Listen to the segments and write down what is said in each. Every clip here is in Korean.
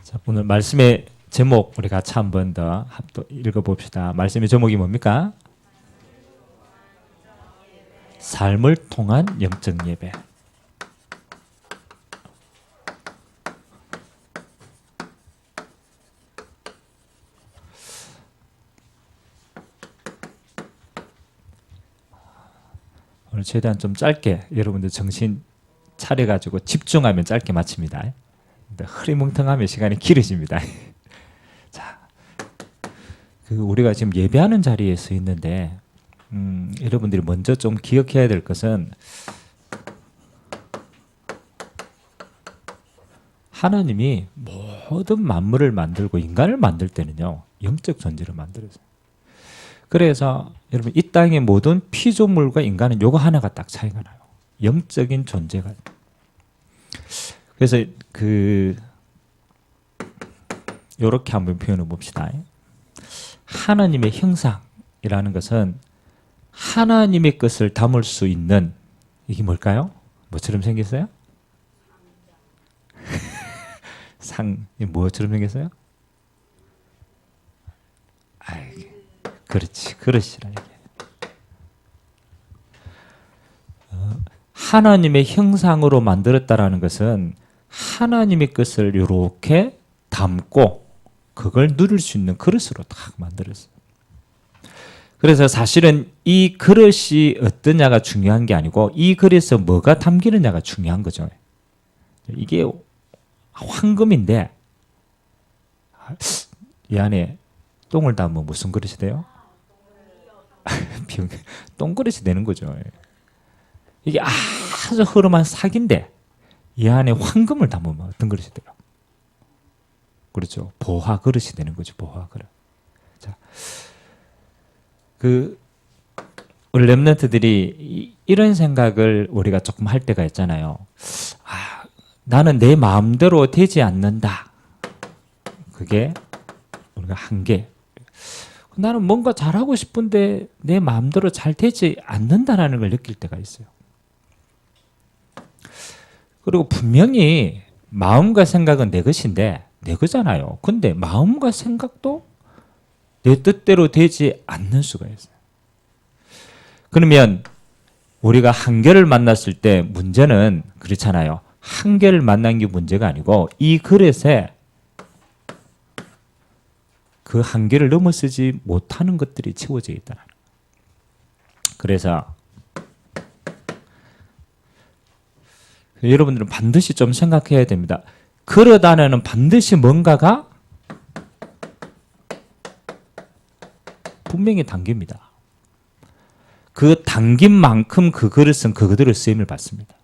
자, 오늘 말씀의 제목 우리 같이 한 번 더 읽어봅시다. 말씀의 제목이 뭡니까? 삶을 통한 영적 예배. 오늘 최대한 좀 짧게 여러분들 정신 차려가지고 집중하면 짧게 마칩니다. 흐리멍텅하면 시간이 길어집니다. 자, 우리가 지금 예배하는 자리에 서 있는데, 여러분들이 먼저 좀 기억해야 될 것은 하나님이 모든 만물을 만들고 인간을 만들 때는요, 영적 존재를 만들었어요. 그래서 여러분 이 땅의 모든 피조물과 인간은 요거 하나가 딱 차이가 나요. 영적인 존재가. 그래서 요렇게 한번 표현해 봅시다. 하나님의 형상이라는 것은 하나님의 것을 담을 수 있는 이게 뭘까요? 뭐처럼 생겼어요? 뭐처럼 생겼어요? 그렇지, 그릇이라 이게. 하나님의 형상으로 만들었다라는 것은 하나님의 것을 이렇게 담고 그걸 누릴 수 있는 그릇으로 딱 만들었어요. 그래서 사실은 이 그릇이 어떠냐가 중요한 게 아니고 이 그릇에 뭐가 담기느냐가 중요한 거죠. 이게 황금인데 이 안에 똥을 담으면 무슨 그릇이 돼요? 똥그릇이 되는 거죠. 이게 아주 흐름한 삭인데 이 안에 황금을 담으면 어떤 그릇이 돼요? 그렇죠. 보화 그릇이 되는 거죠. 보화 그릇. 자, 우리 렘넌트들이 이런 생각을 우리가 조금 할 때가 있잖아요. 나는 내 마음대로 되지 않는다. 그게 우리가 한계. 나는 뭔가 잘하고 싶은데 내 마음대로 잘 되지 않는다라는 걸 느낄 때가 있어요. 그리고 분명히 마음과 생각은 내 것인데 내 거잖아요. 근데 마음과 생각도 내 뜻대로 되지 않는 수가 있어요. 그러면 우리가 한계를 만났을 때 문제는 그렇잖아요. 한계를 만난 게 문제가 아니고 이 그릇에 그 한계를 넘어서지 못하는 것들이 채워져 있다는 거예요. 그래서 여러분들은 반드시 좀 생각해야 됩니다. 그릇 안에는 반드시 뭔가가 분명히 담깁니다. 그 담긴 만큼 그 그릇은 그대로 쓰임을 받습니다.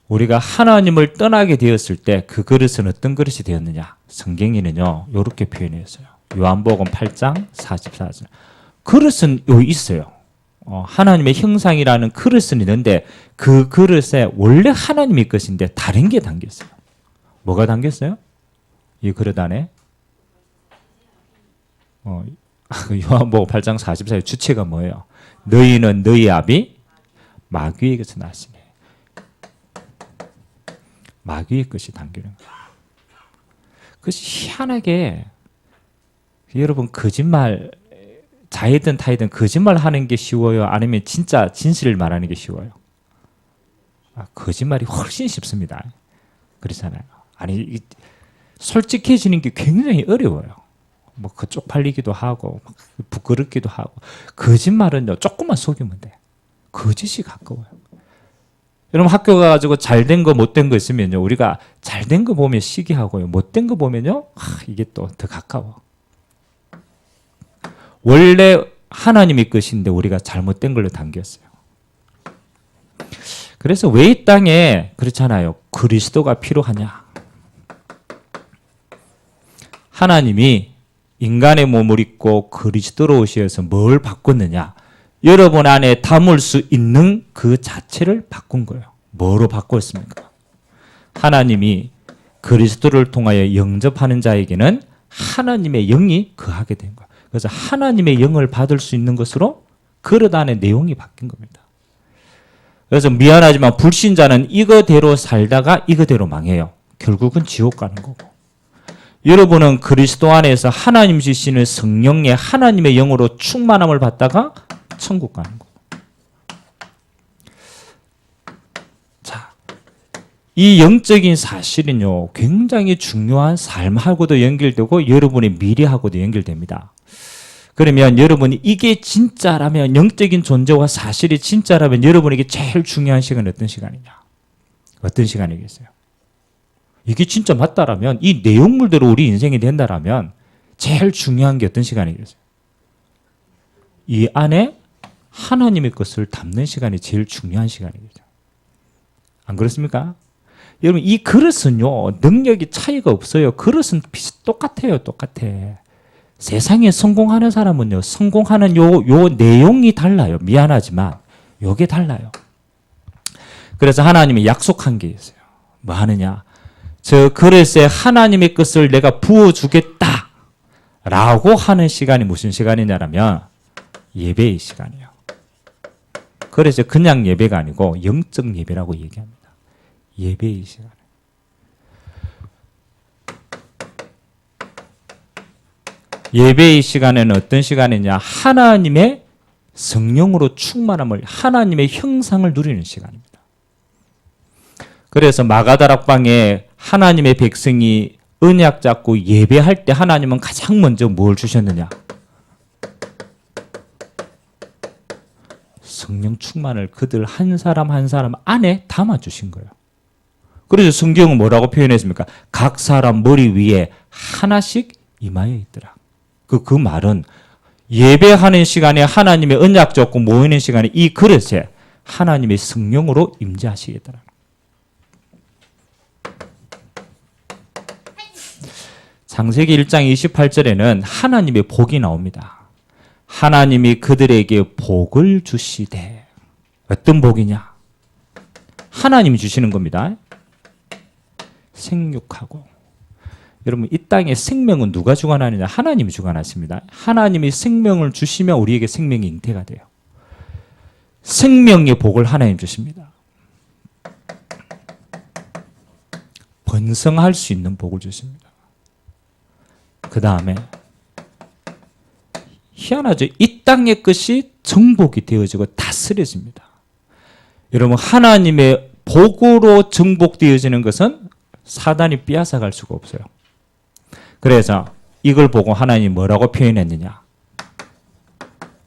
우리가 하나님을 떠나게 되었을 때 그 그릇은 어떤 그릇이 되었느냐? 성경에는요, 이렇게 표현했어요. 요한복음 8장 44절. 그릇은 여기 있어요. 하나님의 형상이라는 그릇은 있는데 그 그릇에 원래 하나님의 것인데 다른 게 담겼어요. 뭐가 담겼어요? 이 그릇 안에 요한복음 8장 44절 주체가 뭐예요? 너희는 너희 아비 마귀에게서 났으니. 마귀의 것이 담기는 거예요. 그것이 희한하게 여러분 거짓말 자이든 타이든 거짓말 하는 게 쉬워요? 아니면 진짜 진실을 말하는 게 쉬워요? 거짓말이 훨씬 쉽습니다. 그렇잖아요. 아니 솔직해지는 게 굉장히 어려워요. 뭐 쪽팔리기도 하고 부끄럽기도 하고 거짓말은요 조금만 속이면 돼. 거짓이 가까워요. 여러분 학교 가가지고 잘된 거 못된 거 있으면요 우리가 잘된 거 보면 시기하고요 못된 거 보면요 이게 또 더 가까워. 원래 하나님의 것인데 우리가 잘못된 걸로 담겼어요. 그래서 왜 이 땅에 그렇잖아요. 그리스도가 필요하냐? 하나님이 인간의 몸을 입고 그리스도로 오셔서 뭘 바꿨느냐? 여러분 안에 담을 수 있는 그 자체를 바꾼 거예요. 뭐로 바꿨습니까? 하나님이 그리스도를 통하여 영접하는 자에게는 하나님의 영이 거하게 된 거예요. 그래서 하나님의 영을 받을 수 있는 것으로 그릇 안에 내용이 바뀐 겁니다. 그래서 미안하지만 불신자는 이거대로 살다가 이거대로 망해요. 결국은 지옥 가는 거고, 여러분은 그리스도 안에서 하나님 주시는 성령의 하나님의 영으로 충만함을 받다가 천국 가는 거고. 자, 이 영적인 사실은요, 굉장히 중요한 삶하고도 연결되고 여러분의 미래하고도 연결됩니다. 그러면 여러분이 이게 진짜라면, 영적인 존재와 사실이 진짜라면 여러분에게 제일 중요한 시간은 어떤 시간이냐? 어떤 시간이겠어요? 이게 진짜 맞다라면, 이 내용물대로 우리 인생이 된다라면 제일 중요한 게 어떤 시간이겠어요? 이 안에 하나님의 것을 담는 시간이 제일 중요한 시간이겠죠. 안 그렇습니까? 여러분, 이 그릇은요, 능력이 차이가 없어요. 그릇은 똑같아요. 똑같아. 세상에 성공하는 사람은요, 성공하는 요 내용이 달라요. 미안하지만 요게 달라요. 그래서 하나님이 약속한 게 있어요. 뭐 하느냐? 저 그릇에 하나님의 것을 내가 부어주겠다 라고 하는 시간이 무슨 시간이냐면 예배의 시간이에요. 그래서 그냥 예배가 아니고 영적 예배라고 얘기합니다. 예배의 시간. 예배의 시간에는 어떤 시간이냐? 하나님의 성령으로 충만함을, 하나님의 형상을 누리는 시간입니다. 그래서 마가다락방에 하나님의 백성이 언약 잡고 예배할 때 하나님은 가장 먼저 뭘 주셨느냐? 성령 충만을 그들 한 사람 한 사람 안에 담아주신 거예요. 그래서 성경은 뭐라고 표현했습니까? 각 사람 머리 위에 하나씩 임하여 있더라. 그 말은 예배하는 시간에 하나님의 언약 잡고 모이는 시간에 이 그릇에 하나님의 성령으로 임재하시겠더라. 창세기 1장 28절에는 하나님의 복이 나옵니다. 하나님이 그들에게 복을 주시되, 어떤 복이냐? 하나님이 주시는 겁니다. 생육하고. 여러분, 이 땅에 생명은 누가 주관하느냐? 하나님이 주관하십니다. 하나님이 생명을 주시면 우리에게 생명이 잉태가 돼요. 생명의 복을 하나님 주십니다. 번성할 수 있는 복을 주십니다. 그 다음에 희한하죠. 이 땅의 것이 정복이 되어지고 다스려집니다. 여러분, 하나님의 복으로 정복되어지는 것은 사단이 빼앗아갈 수가 없어요. 그래서 이걸 보고 하나님이 뭐라고 표현했느냐?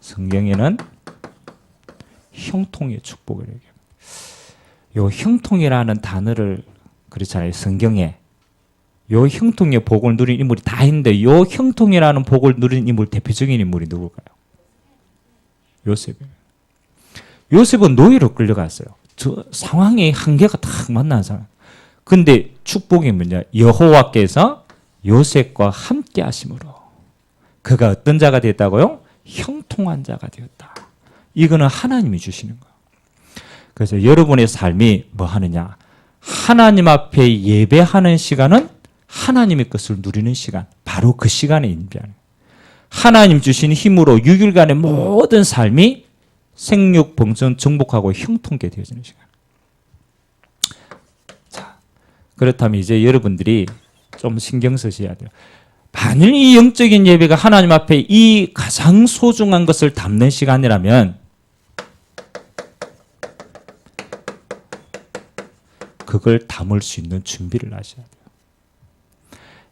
성경에는 형통의 축복을 얘기합니다. 요 형통이라는 단어를, 그렇잖아요. 성경에 요 형통의 복을 누린 인물이 다 있는데 요 형통이라는 복을 누린 인물 대표적인 인물이 누굴까요? 요셉이에요. 요셉은 노예로 끌려갔어요. 저 상황의 한계가 딱 만난 상황. 근데 축복이 뭐냐? 여호와께서 요셉과 함께 하심으로 그가 어떤 자가 됐다고요? 형통한 자가 되었다. 이거는 하나님이 주시는 거예요. 그래서 여러분의 삶이 뭐 하느냐? 하나님 앞에 예배하는 시간은 하나님의 것을 누리는 시간, 바로 그 시간에 인비하는, 하나님 주신 힘으로 6일간의 모든 삶이 생육, 번성, 정복하고 형통케 되어지는 시간. 자, 그렇다면 이제 여러분들이 좀 신경 쓰셔야 돼요. 만일 이 영적인 예배가 하나님 앞에 이 가장 소중한 것을 담는 시간이라면 그걸 담을 수 있는 준비를 하셔야 돼요.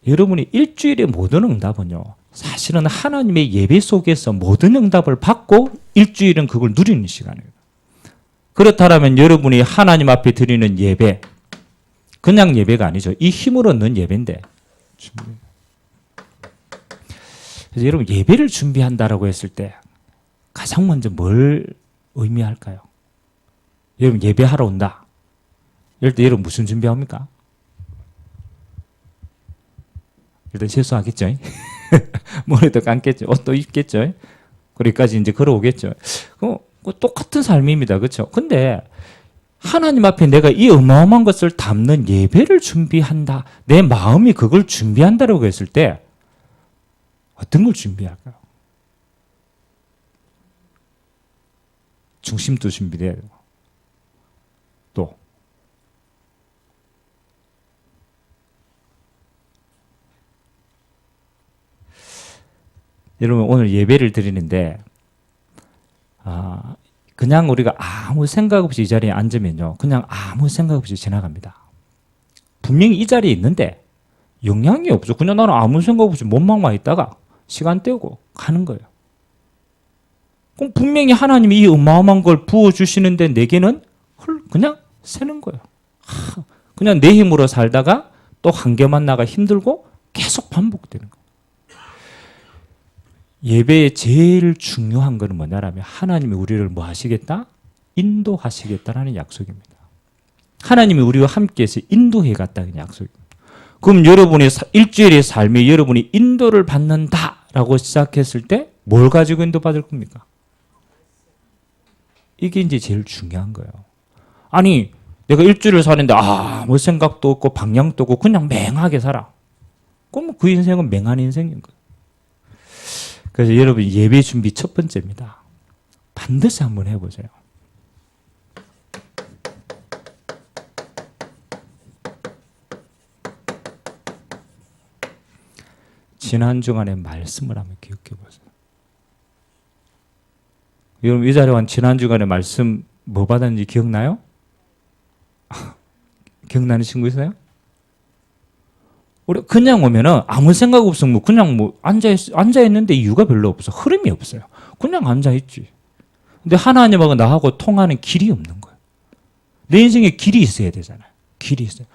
여러분이 일주일의 모든 응답은요, 사실은 하나님의 예배 속에서 모든 응답을 받고 일주일은 그걸 누리는 시간이에요. 그렇다면 여러분이 하나님 앞에 드리는 예배, 그냥 예배가 아니죠. 이 힘을 얻는 예배인데. 그래서 여러분, 예배를 준비한다라고 했을 때 가장 먼저 뭘 의미할까요? 여러분, 예배하러 온다. 이럴 때 여러분 무슨 준비합니까? 일단 세수하겠죠. 머리도 감겠죠. 옷도 입겠죠. 거기까지 이제 걸어오겠죠. 똑같은 삶입니다. 그렇죠? 근데 하나님 앞에 내가 이 어마어마한 것을 담는 예배를 준비한다. 내 마음이 그걸 준비한다라고 했을 때 어떤 걸 준비할까요? 중심도 준비돼야 되고, 또 여러분 오늘 예배를 드리는데 그냥 우리가 아무 생각 없이 이 자리에 앉으면요, 그냥 아무 생각 없이 지나갑니다. 분명히 이 자리에 있는데 영향이 없어. 그냥 나는 아무 생각 없이 몸만 있다가 시간 때우고 가는 거예요. 그럼 분명히 하나님이 이 어마어마한 걸 부어주시는데 내게는 그냥 새는 거예요. 그냥 내 힘으로 살다가 또 한계만 나가 힘들고 계속 반복되는 거예요. 예배의 제일 중요한 것은 뭐냐면 하나님이 우리를 뭐 하시겠다? 인도하시겠다라는 약속입니다. 하나님이 우리와 함께해서 인도해 갔다는 약속입니다. 그럼 여러분의 일주일의 삶에 여러분이 인도를 받는다라고 시작했을 때 뭘 가지고 인도받을 겁니까? 이게 이제 제일 중요한 거예요. 아니 내가 일주일을 사는데 아무 생각도 없고 방향도 없고 그냥 맹하게 살아. 그럼 그 인생은 맹한 인생인 거예요. 그래서 여러분 예배 준비 첫 번째입니다. 반드시 한번 해보세요. 지난 주간의 말씀을 한번 기억해 보세요. 여러분 이 자리에 지난 주간의 말씀 뭐 받았는지 기억나요? 기억나는 친구 있어요? 우리 그냥 오면은 아무 생각 없으면 그냥 앉아 있는데 이유가 별로 없어. 흐름이 없어요. 그냥 앉아 있지. 근데 하나님하고 나하고 통하는 길이 없는 거예요. 내 인생에 길이 있어야 되잖아요. 길이 있어요.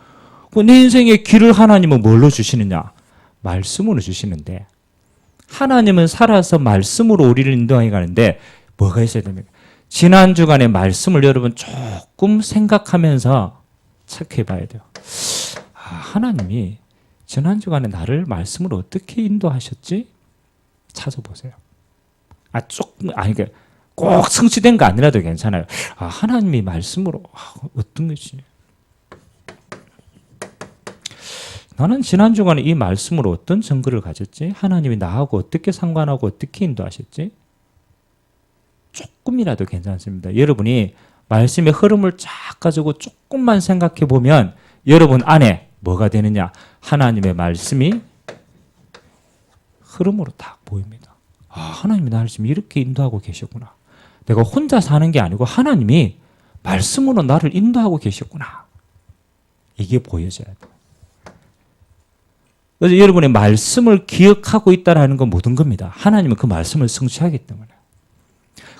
내 인생의 길을 하나님은 뭘로 주시느냐? 말씀으로 주시는데 하나님은 살아서 말씀으로 우리를 인도하게 가는데 뭐가 있어야 됩니까? 지난 주간의 말씀을 여러분 조금 생각하면서 체크해 봐야 돼요. 하나님이 지난 주간에 나를 말씀으로 어떻게 인도하셨지? 찾아보세요. 꼭 성취된 거 아니라도 괜찮아요. 하나님이 말씀으로 어떤 것이? 나는 지난 주간에 이 말씀으로 어떤 증거를 가졌지? 하나님이 나하고 어떻게 상관하고 어떻게 인도하셨지? 조금이라도 괜찮습니다. 여러분이 말씀의 흐름을 쫙 가지고 조금만 생각해 보면 여러분 안에 뭐가 되느냐? 하나님의 말씀이 흐름으로 딱 보입니다. 하나님이 나를 지금 이렇게 인도하고 계셨구나. 내가 혼자 사는 게 아니고 하나님이 말씀으로 나를 인도하고 계셨구나. 이게 보여져야 돼요. 그래서 여러분의 말씀을 기억하고 있다는 건 모든 겁니다. 하나님은 그 말씀을 성취하기 때문에.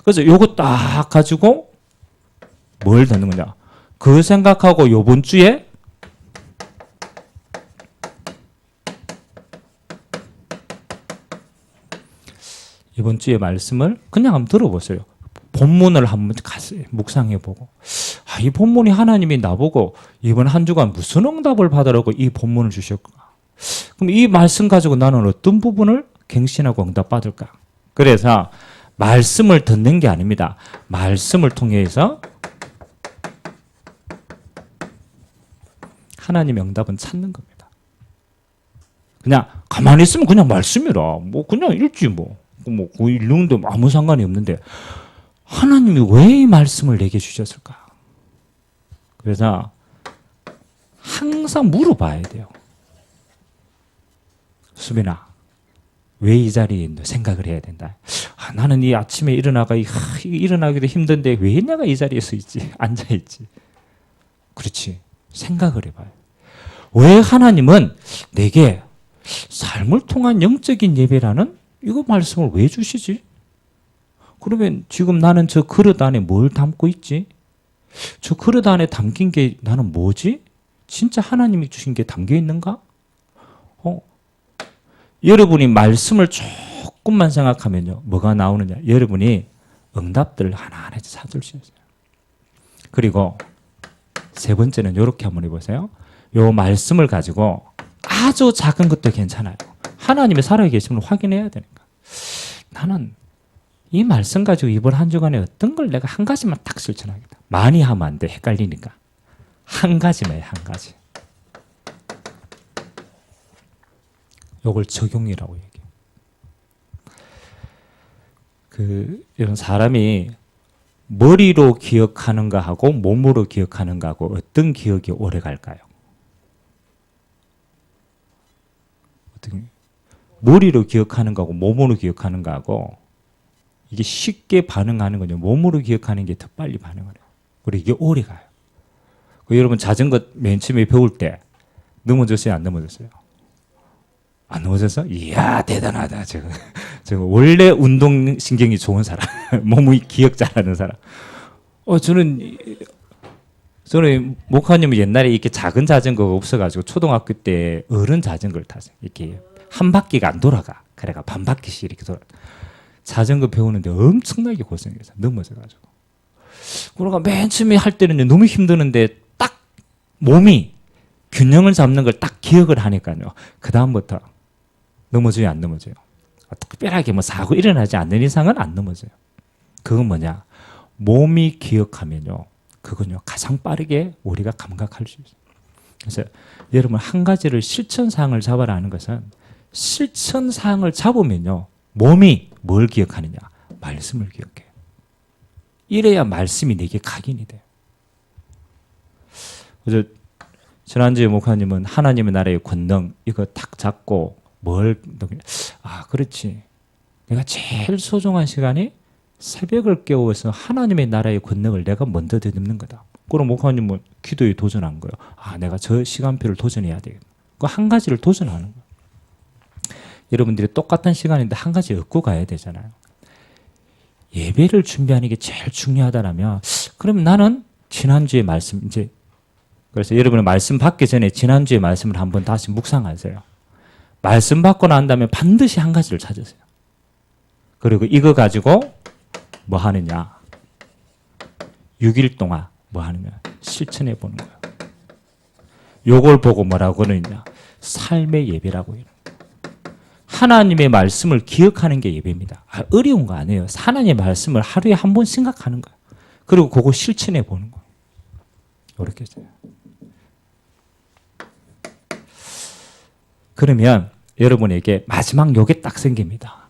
그래서 요거 딱 가지고 뭘 듣는 거냐? 그 생각하고 요번 주에 이번 주의 말씀을 그냥 한번 들어보세요. 본문을 한번 가서 묵상해보고 이 본문이 하나님이 나보고 이번 한 주간 무슨 응답을 받으라고 이 본문을 주셨구나. 그럼 이 말씀 가지고 나는 어떤 부분을 갱신하고 응답받을까? 그래서 말씀을 듣는 게 아닙니다. 말씀을 통해서 하나님의 응답은 찾는 겁니다. 그냥 가만히 있으면 그냥 말씀이라. 그냥 읽지 읽는데 아무 상관이 없는데 하나님이 왜 이 말씀을 내게 주셨을까? 그래서 항상 물어봐야 돼요. 수빈아, 왜 이 자리에 있는 생각을 해야 된다. 나는 이 아침에 일어나기도 힘든데 왜 내가 이 자리에 서 있지? 앉아 있지. 그렇지. 생각을 해봐요. 왜 하나님은 내게 삶을 통한 영적인 예배라는 이거 말씀을 왜 주시지? 그러면 지금 나는 저 그릇 안에 뭘 담고 있지? 저 그릇 안에 담긴 게 나는 뭐지? 진짜 하나님이 주신 게 담겨 있는가? 여러분이 말씀을 조금만 생각하면요. 뭐가 나오느냐? 여러분이 응답들을 하나하나 찾을 수 있어요. 그리고 세 번째는 이렇게 한번 해보세요. 요 말씀을 가지고 아주 작은 것도 괜찮아요. 하나님이 살아계심을 확인해야 되니까. 나는 이 말씀 가지고 이번 한 주간에 어떤 걸 내가 한 가지만 딱 실천하겠다. 많이 하면 안 돼. 헷갈리니까. 한 가지만 해, 한 가지. 요걸 적용이라고 얘기해요. 이런 사람이 머리로 기억하는가 하고 몸으로 기억하는가 하고 어떤 기억이 오래 갈까요? 머리로 기억하는 거하고 몸으로 기억하는 거하고 이게 쉽게 반응하는 거죠. 몸으로 기억하는 게 더 빨리 반응을 해요. 그리고 이게 오래 가요. 여러분 자전거 맨 처음에 배울 때 넘어졌어요? 안 넘어졌어요? 안 넘어졌어? 이야 대단하다. 저거 원래 운동신경이 좋은 사람, 몸의 기억 잘하는 사람. 저는 목사님은 옛날에 이렇게 작은 자전거가 없어가지고 초등학교 때 어른 자전거를 탔어요. 이렇게 한 바퀴가 안 돌아가. 그래가 반 바퀴씩 이렇게 돌아. 자전거 배우는데 엄청나게 고생해서 넘어져가지고. 그러니까 맨 처음에 할 때는 너무 힘드는데 딱 몸이 균형을 잡는 걸 딱 기억을 하니까요. 그 다음부터 넘어져요, 안 넘어져요? 특별하게 뭐 사고 일어나지 않는 이상은 안 넘어져요. 그건 뭐냐? 몸이 기억하면요. 그건요. 가장 빠르게 우리가 감각할 수 있어요. 그래서 여러분 한 가지를 실천사항을 잡아라는 것은 실천사항을 잡으면요. 몸이 뭘 기억하느냐? 말씀을 기억해요. 이래야 말씀이 내게 각인이 돼요. 그래서 지난주에 목사님은 하나님의 나라의 권능 이거 탁 잡고 그렇지. 내가 제일 소중한 시간이 새벽을 깨워서 하나님의 나라의 권능을 내가 먼저 되듬는 거다. 그럼 목사님은 기도에 도전한 거예요. 내가 저 시간표를 도전해야 되겠다. 그 한 가지를 도전하는 거예요. 여러분들이 똑같은 시간인데 한 가지 얻고 가야 되잖아요. 예배를 준비하는 게 제일 중요하다라면 그럼 나는 지난주의 말씀 그래서 여러분은 말씀 받기 전에 지난주의 말씀을 한번 다시 묵상하세요. 말씀 받고 난 다음에 반드시 한 가지를 찾으세요. 그리고 이거 가지고 뭐 하느냐? 6일 동안 뭐 하느냐? 실천해 보는 거예요. 요걸 보고 뭐라고 그러느냐? 삶의 예배라고 해요. 하나님의 말씀을 기억하는 게 예배입니다. 어려운 거 아니에요. 하나님의 말씀을 하루에 한 번 생각하는 거예요. 그리고 그거 실천해 보는 거예요. 이렇게 해서요. 그러면 여러분에게 마지막 요게 딱 생깁니다.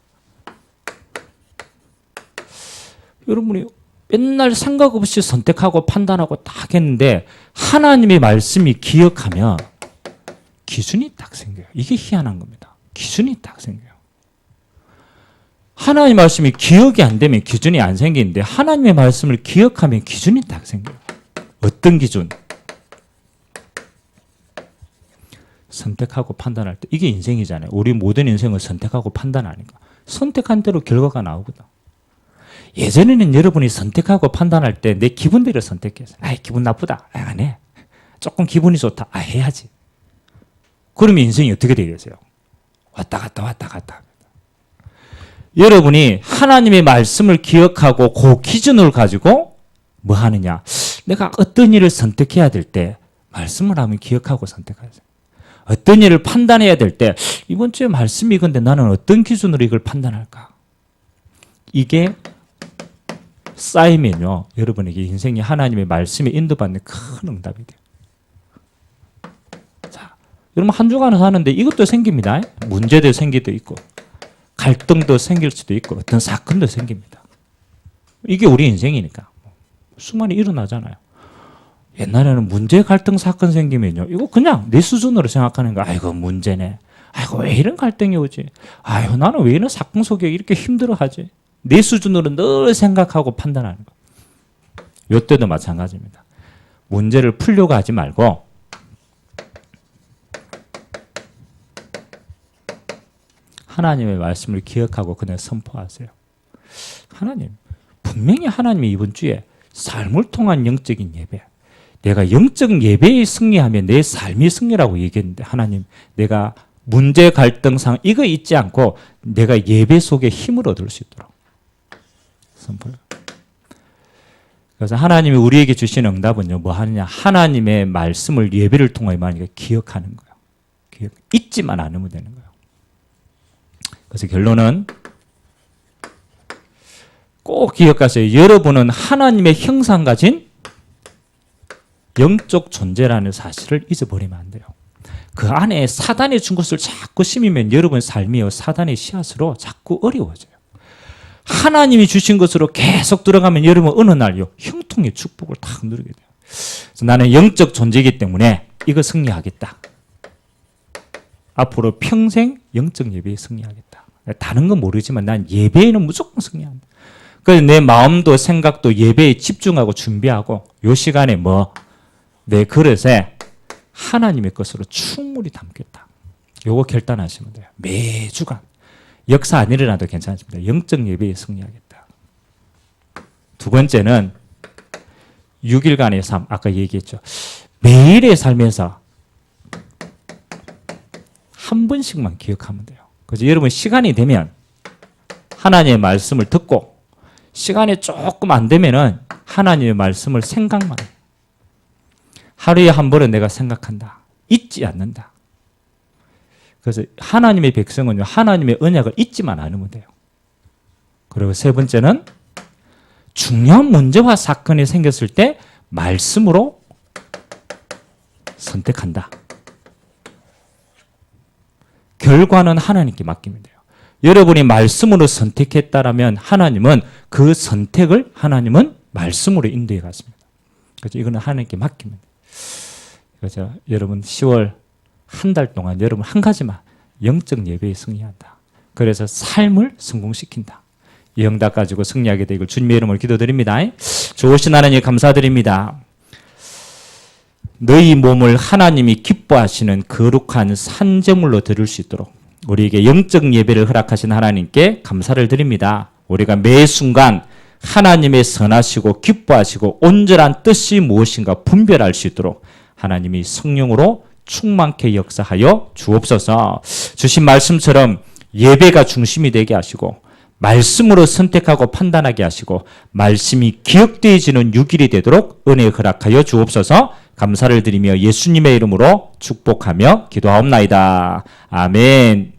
여러분이 맨날 생각 없이 선택하고 판단하고 딱 했는데 하나님의 말씀이 기억하면 기준이 딱 생겨요. 이게 희한한 겁니다. 기준이 딱 생겨요. 하나님의 말씀이 기억이 안 되면 기준이 안 생기는데 하나님의 말씀을 기억하면 기준이 딱 생겨요. 어떤 기준? 선택하고 판단할 때 이게 인생이잖아요. 우리 모든 인생을 선택하고 판단하니까 선택한 대로 결과가 나오거든. 예전에는 여러분이 선택하고 판단할 때 내 기분대로 선택해서 기분 나쁘다. 안 해. 조금 기분이 좋다. 해야지. 그러면 인생이 어떻게 되겠어요? 왔다 갔다. 여러분이 하나님의 말씀을 기억하고 그 기준을 가지고 뭐 하느냐? 내가 어떤 일을 선택해야 될 때 말씀을 하면 기억하고 선택하세요. 어떤 일을 판단해야 될 때 이번 주에 말씀이 이건데 나는 어떤 기준으로 이걸 판단할까? 이게 쌓이면요. 여러분에게 인생이 하나님의 말씀에 인도받는 큰 응답이 돼요. 자, 여러분 한 주간을 사는데 이것도 생깁니다. 문제도 생기도 있고 갈등도 생길 수도 있고 어떤 사건도 생깁니다. 이게 우리 인생이니까 수많이 일어나잖아요. 옛날에는 문제 갈등 사건 생기면요. 이거 그냥 내 수준으로 생각하는 거야. 아이고 문제네. 아이고 왜 이런 갈등이 오지? 아이고 나는 왜 이런 사건 속에 이렇게 힘들어하지? 내 수준으로 늘 생각하고 판단하는 거. 이때도 마찬가지입니다. 문제를 풀려고 하지 말고 하나님의 말씀을 기억하고 그냥 선포하세요. 하나님, 분명히 하나님이 이번 주에 삶을 통한 영적인 예배, 내가 영적 예배에 승리하면 내 삶이 승리라고 얘기했는데 하나님, 내가 문제 갈등상 이거 잊지 않고 내가 예배 속에 힘을 얻을 수 있도록 선포요. 그래서 하나님이 우리에게 주신 응답은요, 뭐 하느냐? 하나님의 말씀을 예배를 통해 만약에 기억하는 거예요. 잊지만 않으면 되는 거예요. 그래서 결론은 꼭 기억하세요. 여러분은 하나님의 형상 가진 영적 존재라는 사실을 잊어버리면 안 돼요. 그 안에 사단이 준 것을 자꾸 심으면 여러분 삶이요, 사단의 씨앗으로 자꾸 어려워져요. 하나님이 주신 것으로 계속 들어가면 여러분 어느 날요, 형통의 축복을 딱 누리게 돼요. 그래서 나는 영적 존재이기 때문에 이거 승리하겠다. 앞으로 평생 영적 예배에 승리하겠다. 다른 건 모르지만 난 예배에는 무조건 승리한다. 그래서 내 마음도 생각도 예배에 집중하고 준비하고 요 시간에 내 그릇에 하나님의 것으로 충분히 담겠다. 요거 결단하시면 돼요. 매주간. 역사 안 일어나도 괜찮습니다. 영적 예배에 승리하겠다. 두 번째는 6일간의 삶. 아까 얘기했죠. 매일의 삶에서 한 번씩만 기억하면 돼요. 그래서 여러분 시간이 되면 하나님의 말씀을 듣고 시간이 조금 안 되면은 하나님의 말씀을 생각만 해요. 하루에 한 번은 내가 생각한다. 잊지 않는다. 그래서 하나님의 백성은요, 하나님의 언약을 잊지만 않으면 돼요. 그리고 세 번째는 중요한 문제와 사건이 생겼을 때 말씀으로 선택한다. 결과는 하나님께 맡기면 돼요. 여러분이 말씀으로 선택했다라면 하나님은 그 선택을 하나님은 말씀으로 인도해 갔습니다. 그래서 이거는 하나님께 맡기면 돼요. 그래서 여러분 10월 한 달 동안 여러분 한 가지만 영적 예배에 승리한다. 그래서 삶을 성공시킨다. 이 응답 가지고 승리하게 되길 주님의 이름으로 기도드립니다. 좋으신 하나님 감사드립니다. 너희 몸을 하나님이 기뻐하시는 거룩한 산제물로 드릴 수 있도록 우리에게 영적 예배를 허락하신 하나님께 감사를 드립니다. 우리가 매 순간 하나님의 선하시고 기뻐하시고 온전한 뜻이 무엇인가 분별할 수 있도록 하나님이 성령으로 충만케 역사하여 주옵소서. 주신 말씀처럼 예배가 중심이 되게 하시고 말씀으로 선택하고 판단하게 하시고 말씀이 기억되어지는 6일이 되도록 은혜 허락하여 주옵소서. 감사를 드리며 예수님의 이름으로 축복하며 기도하옵나이다. 아멘.